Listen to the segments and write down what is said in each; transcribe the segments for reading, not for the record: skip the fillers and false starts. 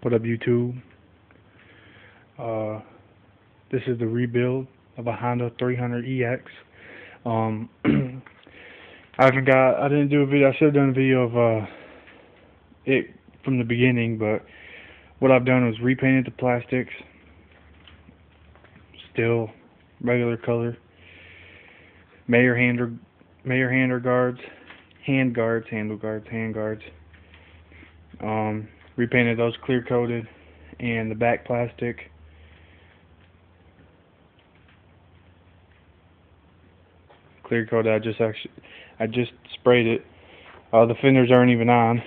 What up, YouTube? This is the rebuild of a Honda 300EX. Um, I didn't do a video. I should have done a video of it from the beginning, but what I've done was repainted the plastics, still regular color. Mayor guards, hand guards. Repainted those clear coated, and the back plastic. Clear coat. I just sprayed it. The fenders aren't even on.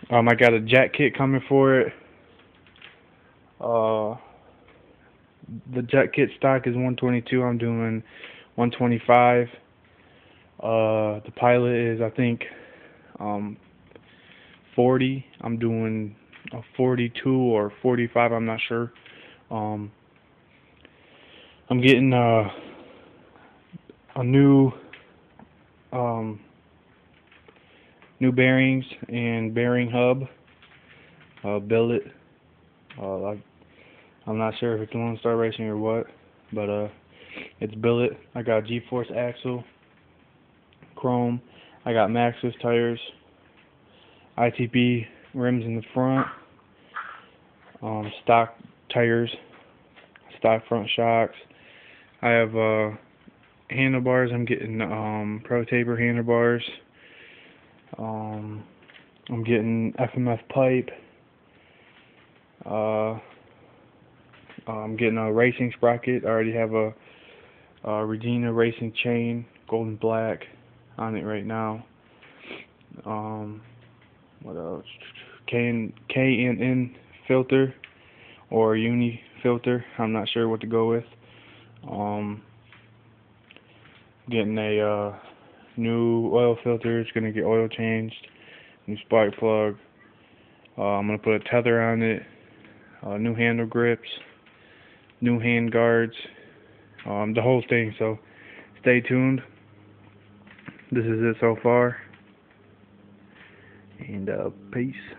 I got a jack kit coming for it. The jack kit stock is 122. I'm doing 125. The pilot is, I think, 40. I'm doing a 42 or 45. I'm not sure. I'm getting a new bearings and bearing hub, billet. I'm not sure if it's Lone Star Racing or what, but it's billet. I got G-force axle, chrome. I got Maxxis tires, ITB rims in the front, stock tires, stock front shocks. I have handlebars. I'm getting Pro Taper handlebars. I'm getting FMF pipe. I'm getting a racing sprocket. I already have a Regina racing chain, golden black, on it right now. What else? K&N filter or uni filter. I'm not sure what to go with. Getting a new oil filter. It's gonna get oil changed. New spark plug. I'm gonna put a tether on it. New handle grips. New hand guards. The whole thing. So stay tuned. This is it so far. And peace.